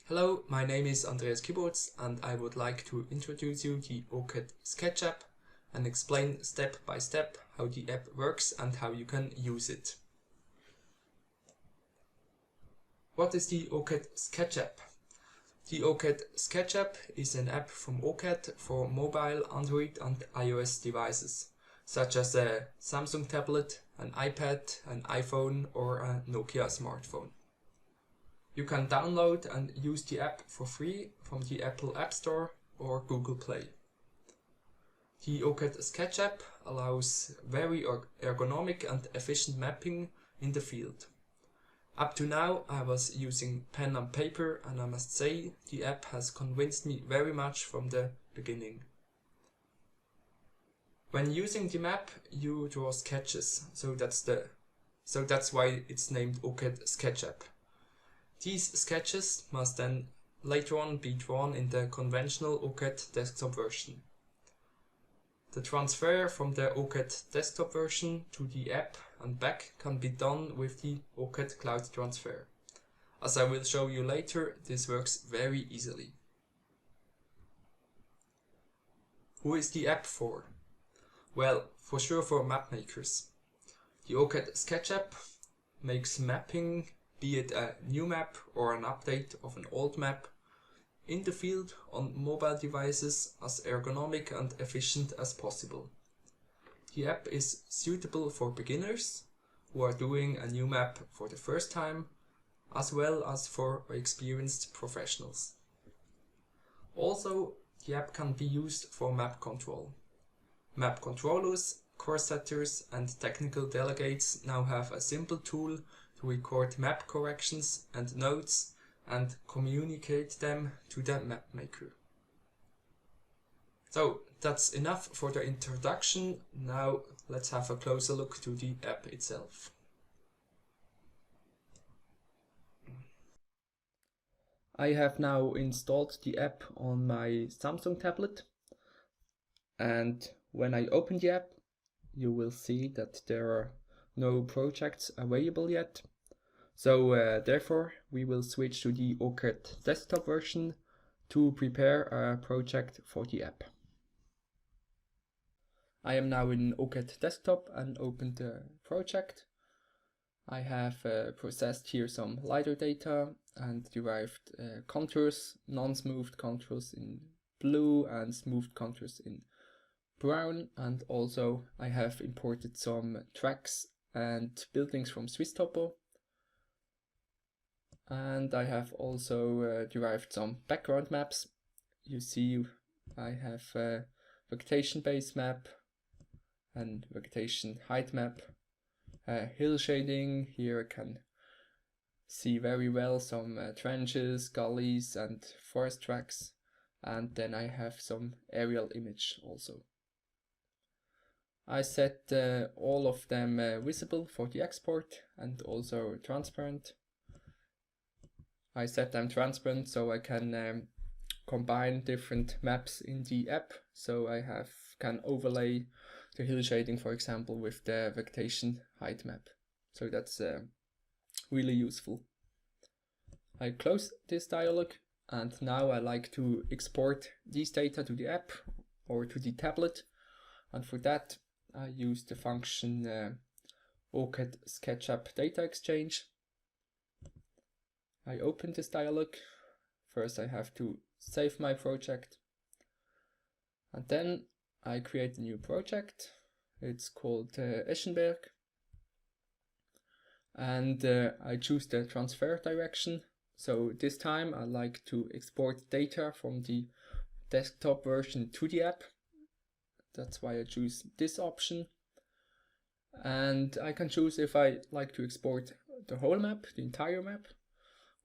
Hello, my name is Andreas Kiburz and I would like to introduce you the OCAD Sketch App and explain step by step how the app works and how you can use it. What is the OCAD Sketch App? The OCAD Sketch App is an app from OCAD for mobile, Android and iOS devices, such as a Samsung tablet, an iPad, an iPhone or a Nokia smartphone. You can download and use the app for free from the Apple App Store or Google Play. The OCAD Sketch App allows very ergonomic and efficient mapping in the field. Up to now I was using pen and paper, and I must say the app has convinced me very much from the beginning. When using the map you draw sketches, so that's why it's named OCAD Sketch App. These sketches must then later on be drawn in the conventional OCAD desktop version. The transfer from the OCAD desktop version to the app and back can be done with the OCAD Cloud Transfer. As I will show you later, this works very easily. Who is the app for? Well, for sure for map makers. The OCAD Sketch App makes mapping, be it a new map or an update of an old map, in the field on mobile devices as ergonomic and efficient as possible. The app is suitable for beginners who are doing a new map for the first time, as well as for experienced professionals. Also, the app can be used for map control. Map controllers, course setters and technical delegates now have a simple tool to record map corrections and notes and communicate them to the map maker. So that's enough for the introduction. Now let's have a closer look to the app itself. I have now installed the app on my Samsung tablet, and when I open the app you will see that there are no projects available yet. So therefore we will switch to the OCAD desktop version to prepare a project for the app. I am now in OCAD desktop and opened the project. I have processed here some LiDAR data and derived contours, non-smoothed contours in blue and smoothed contours in brown, and also I have imported some tracks and buildings from SwissTopo. And I have also derived some background maps. You see I have a vegetation base map and vegetation height map, hill shading. Here I can see very well some trenches, gullies and forest tracks, and then I have some aerial image also. I set all of them visible for the export and also transparent. I set them transparent so I can combine different maps in the app, so I can overlay the hill shading, for example, with the vegetation height map. So that's really useful. I close this dialog, and now I like to export these data to the app or to the tablet, and for that I use the function OCAD Sketch App Data Exchange. I open this dialog. First I have to save my project, and then I create a new project. It's called Eschenberg, and I choose the transfer direction. So this time I like to export data from the desktop version to the app. That's why I choose this option, and I can choose if I like to export the whole map, the entire map,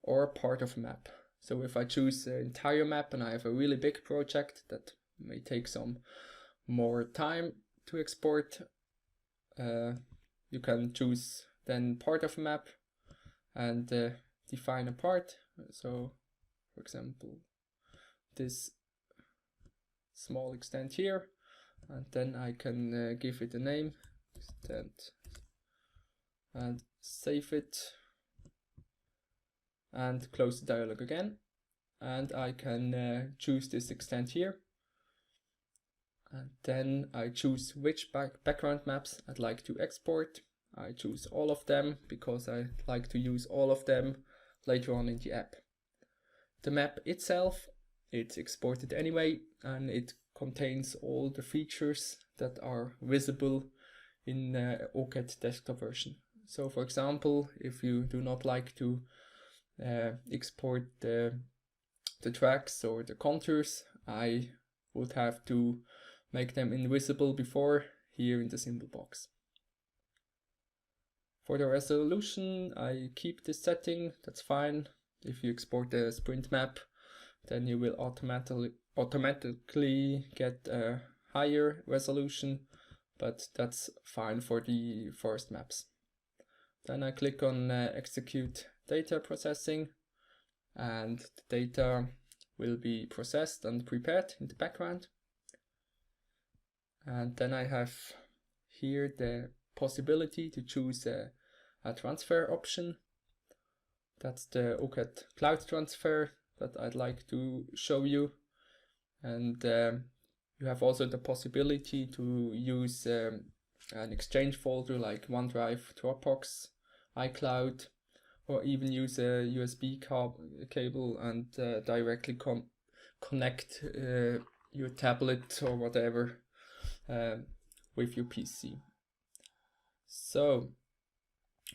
or part of a map. So if I choose the entire map and I have a really big project that may take some more time to export, you can choose then part of a map and define a part. So for example this small extent here, and then I can give it a name, extent, and save it and close the dialog again. and I can choose this extend here. And then I choose which background maps I'd like to export. I choose all of them because I like to use all of them later on in the app. The map itself, it's exported anyway, and it contains all the features that are visible in OCAD desktop version. So for example, if you do not like to export the tracks or the contours, I would have to make them invisible before here in the symbol box. For the resolution, I keep this setting, that's fine. If you export the sprint map, then you will automatically get a higher resolution, but that's fine for the forest maps. Then I click on execute data processing, and the data will be processed and prepared in the background. And then I have here the possibility to choose a transfer option. That's the OCAD Cloud Transfer that I'd like to show you. And you have also the possibility to use an exchange folder like OneDrive, Dropbox, iCloud, or even use a USB cable and directly connect your tablet or whatever with your PC. So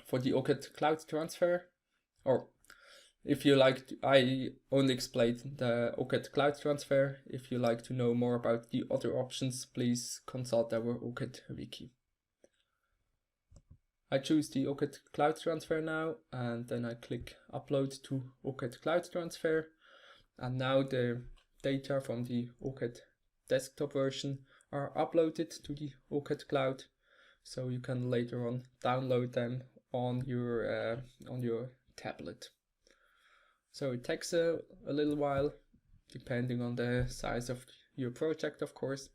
for the OCAD Cloud Transfer, or if you like, I only explained the OCAD Cloud Transfer. If you like to know more about the other options, please consult our OCAD wiki. I choose the OCAD Cloud Transfer now, and then I click Upload to OCAD Cloud Transfer. And now the data from the OCAD desktop version are uploaded to the OCAD Cloud, so you can later on download them on your tablet. So it takes a little while, depending on the size of your project, of course.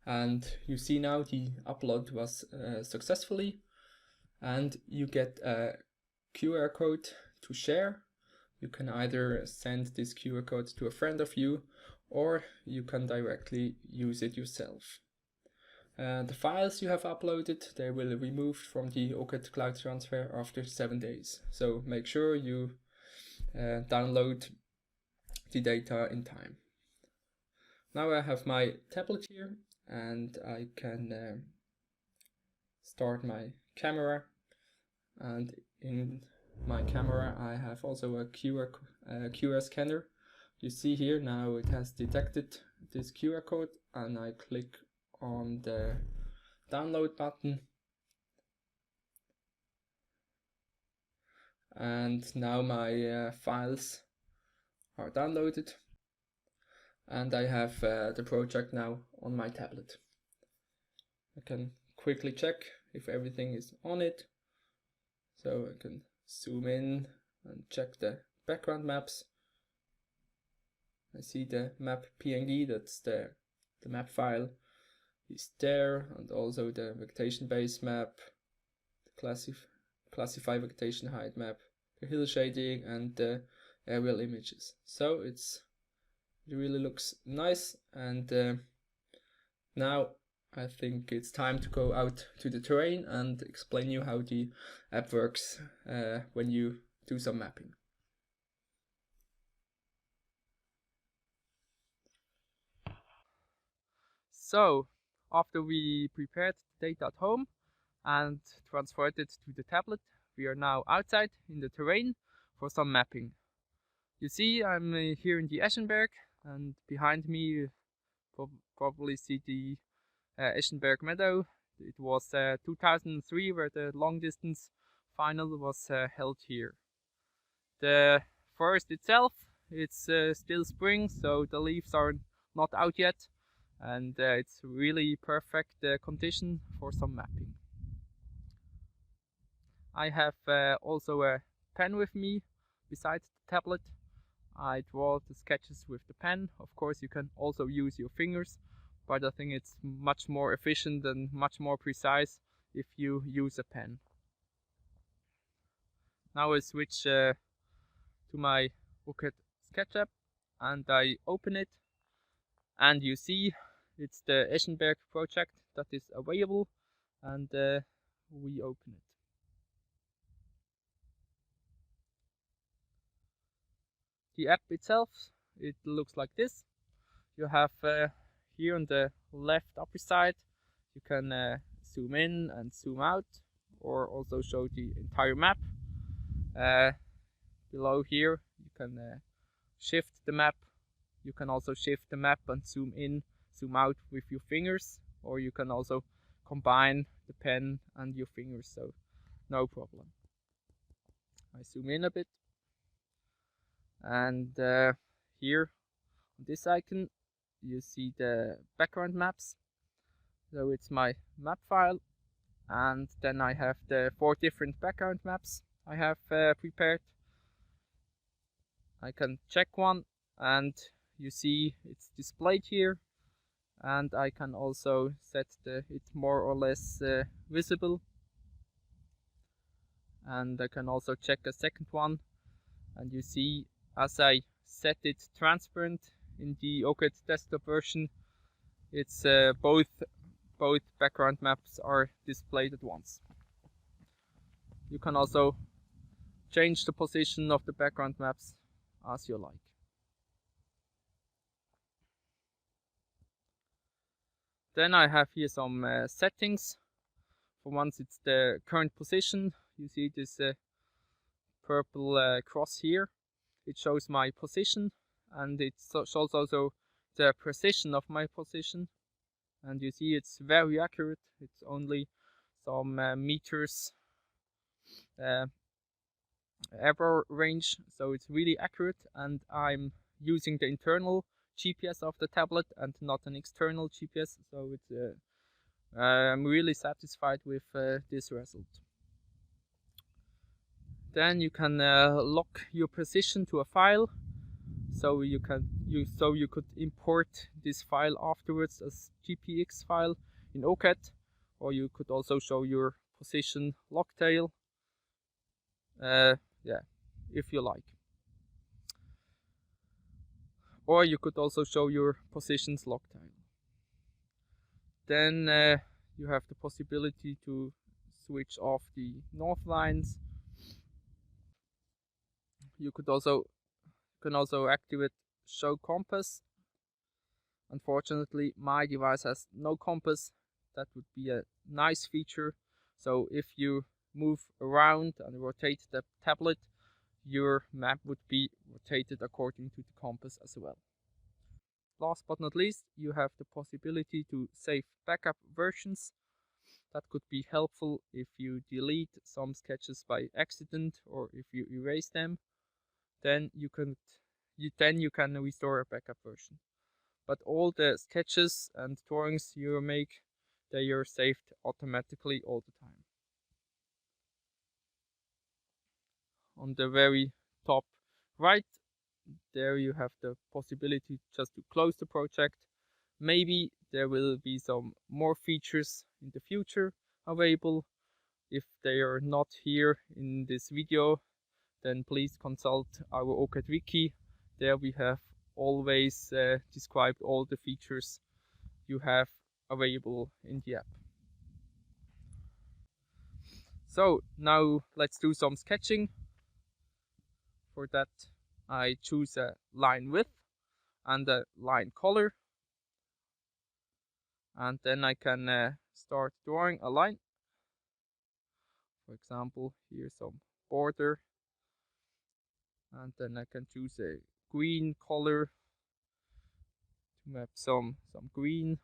And you see now the upload was successfully, and you get a QR code to share. You can either send this QR code to a friend of you, or you can directly use it yourself. The files you have uploaded, they will be removed from the OCAD Cloud Transfer after 7 days. So make sure you download the data in time. Now I have my tablet here, and I can start my camera, and in my camera I have also a QR scanner. You see here now it has detected this QR code, and I click on the download button, and now my files are downloaded, and I have the project now on my tablet. I can quickly check if everything is on it, so I can zoom in and check the background maps. I see the map PNG, that's the map file is there, and also the vegetation base map, the classify vegetation height map, the hill shading, and the aerial images. So it really looks nice, and now I think it's time to go out to the terrain and explain you how the app works when you do some mapping. So after we prepared the data at home and transferred it to the tablet, we are now outside in the terrain for some mapping. You see, I'm here in the Eschenberg, and behind me you probably see the Eschenberg Meadow. It was 2003 where the long distance final was held here. The forest itself, it's still spring, so the leaves are not out yet, and it's really perfect condition for some mapping. I have also a pen with me besides the tablet. I draw the sketches with the pen. Of course, you can also use your fingers, but I think it's much more efficient and much more precise if you use a pen. now I switch to my OCAD Sketch App and I open it, and you see it's the Eschenberg project that is available, and we open it. The app itself, it looks like this. You have here on the left upper side, you can zoom in and zoom out, or also show the entire map. Below here, you can shift the map. You can also shift the map and zoom in, zoom out with your fingers, or you can also combine the pen and your fingers, so no problem. I zoom in a bit, and here on this icon you see the background maps. So it's my map file, and then I have the 4 different background maps I have prepared. I can check one, and you see it's displayed here, and I can also set it more or less visible, and I can also check a second one, and you see as I set it transparent in the OCAD desktop version, it's both background maps are displayed at once. You can also change the position of the background maps as you like. Then I have here some settings. For once, it's the current position. You see this purple cross here. It shows my position, and it shows also the precision of my position. And you see it's very accurate. It's only some meters error range, so it's really accurate, and I'm using the internal GPS of the tablet and not an external GPS, so it's I'm really satisfied with this result. Then you can lock your position to a file, so you could import this file afterwards as GPX file in OCAD, or you could also show your position logtail, yeah, if you like. Or you could also show your positions logtail. Then you have the possibility to switch off the north lines. You can also activate show compass. Unfortunately, my device has no compass. That would be a nice feature. So if you move around and rotate the tablet, your map would be rotated according to the compass as well. Last but not least, you have the possibility to save backup versions. That could be helpful if you delete some sketches by accident or if you erase them. Then you can restore a backup version. But all the sketches and drawings you make, they are saved automatically all the time. On the very top right, there you have the possibility just to close the project. Maybe there will be some more features in the future available. If they are not here in this video, then please consult our OCAD wiki. There we have always described all the features you have available in the app. So now let's do some sketching. For that, I choose a line width and a line color, and then I can start drawing a line. For example, here's some border, and then I can choose a green color to map some green,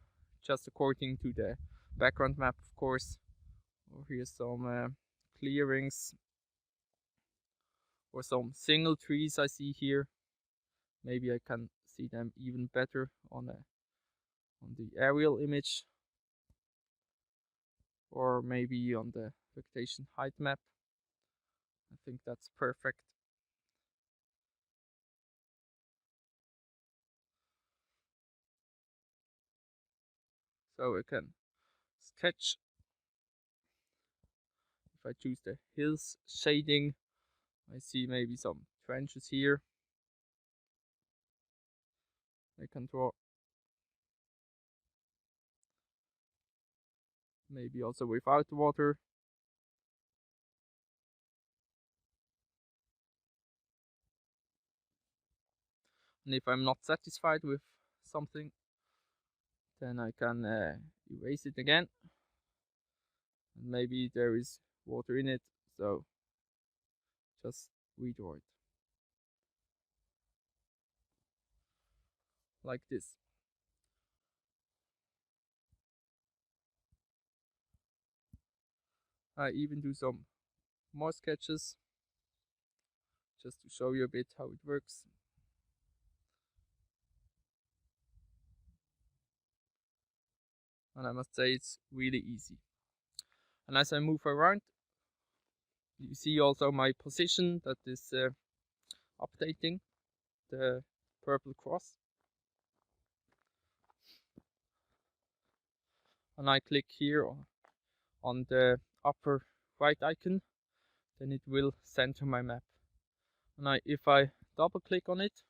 just according to the background map, of course. Or here's some clearings, or some single trees I see here. Maybe I can see them even better on the aerial image, or maybe on the vegetation height map. I think that's perfect. So I can sketch. If I choose the hills shading, I see maybe some trenches here I can draw. Maybe also without water. And if I'm not satisfied with something, then I can erase it again. And maybe there is water in it, so just redraw it. Like this. I even do some more sketches just to show you a bit how it works. And I must say it's really easy. And as I move around, you see also my position that is updating the purple cross. And I click here on the upper right icon, then it will center my map. And if I double click on it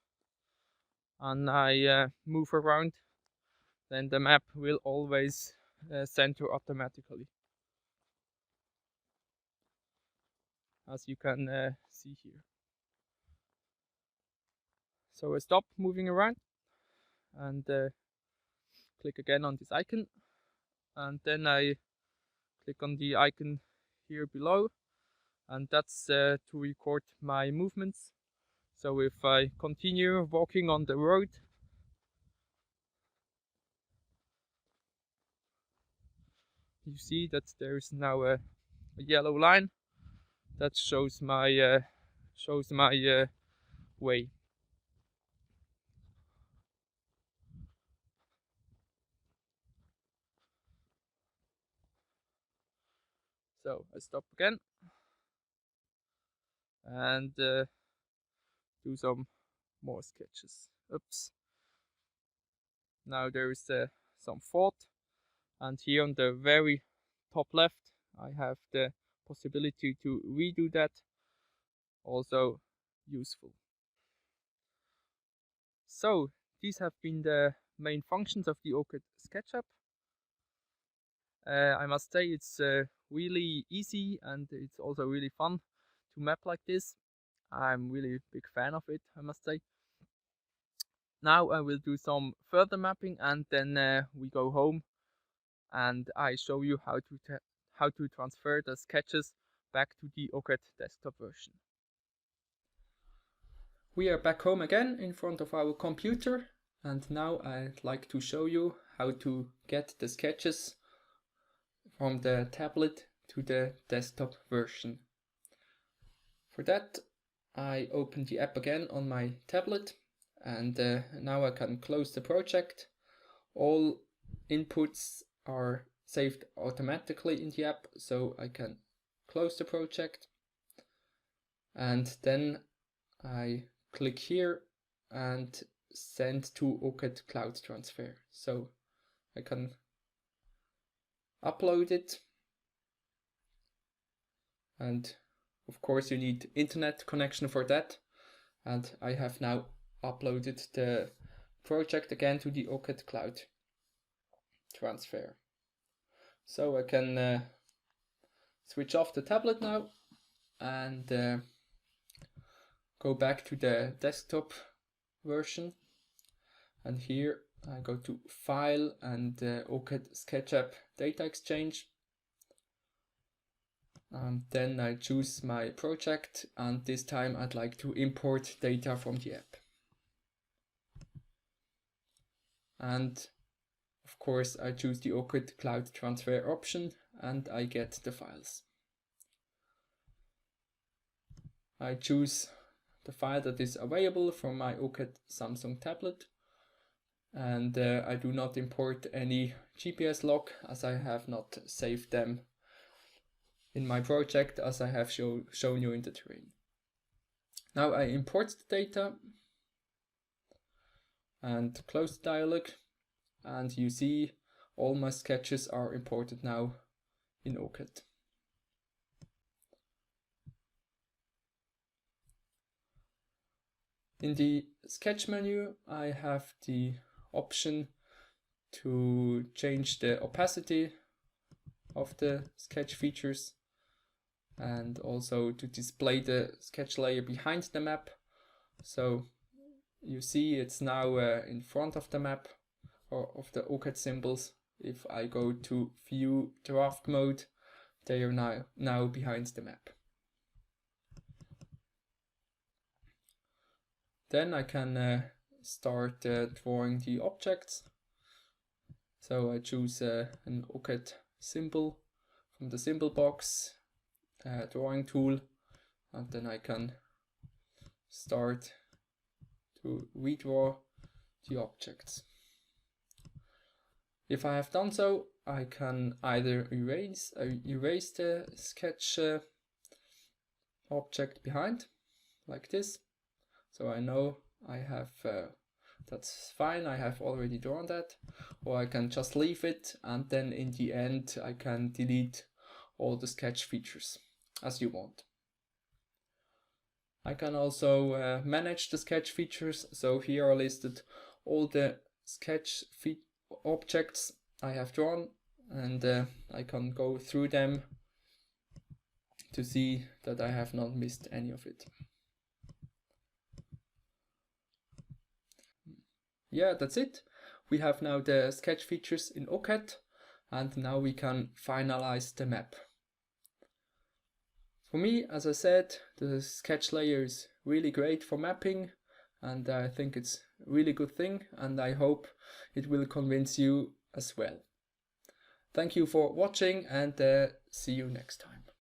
and I move around, then the map will always center automatically, as you can see here. So I stop moving around and click again on this icon, and then I click on the icon here below, and that's to record my movements. So if I continue walking on the road, you see that there is now a yellow line that shows my way. So I stop again and do some more sketches. Oops. Now there is some thought, and here on the very top left I have the possibility to redo that, also useful. So these have been the main functions of the OCAD Sketch App. I must say it's really easy, and it's also really fun to map like this. I'm really a big fan of it, I must say. Now I will do some further mapping, and then we go home and I show you how to transfer the sketches back to the OCAD desktop version. We are back home again in front of our computer, and now I'd like to show you how to get the sketches from the tablet to the desktop version. For that, I open the app again on my tablet, and now I can close the project. All inputs are saved automatically in the app, so I can close the project, and then I click here and send to OCAD Cloud Transfer. So I can upload it, and of course you need internet connection for that, and I have now uploaded the project again to the OCAD Cloud Transfer. So I can switch off the tablet now and go back to the desktop version, and here I go to File and OCAD Sketch App Data Exchange. Then I choose my project, and this time I'd like to import data from the app. And of course I choose the OCAD Cloud Transfer option, and I get the files. I choose the file that is available from my OCAD Samsung tablet, and I do not import any GPS log, as I have not saved them in my project, as I have shown you in the terrain. Now I import the data and close the dialog, and you see all my sketches are imported now in OCAD. In the sketch menu, I have the option to change the opacity of the sketch features and also to display the sketch layer behind the map. So you see it's now in front of the map or of the OCAD symbols. If I go to view draft mode, they are now behind the map. Then I can start drawing the objects. So I choose an OCAD symbol from the symbol box, drawing tool, and then I can start to redraw the objects. If I have done so, I can either erase the sketch object behind, like this. So I know I have, that's fine, I have already drawn that. Or I can just leave it, and then in the end I can delete all the sketch features as you want. I can also manage the sketch features. So here are listed all the sketch objects I have drawn, and I can go through them to see that I have not missed any of it. Yeah, that's it. We have now the sketch features in OCAD, and now we can finalize the map. For me, as I said, the sketch layer is really great for mapping, and I think it's a really good thing, and I hope it will convince you as well. Thank you for watching, and see you next time.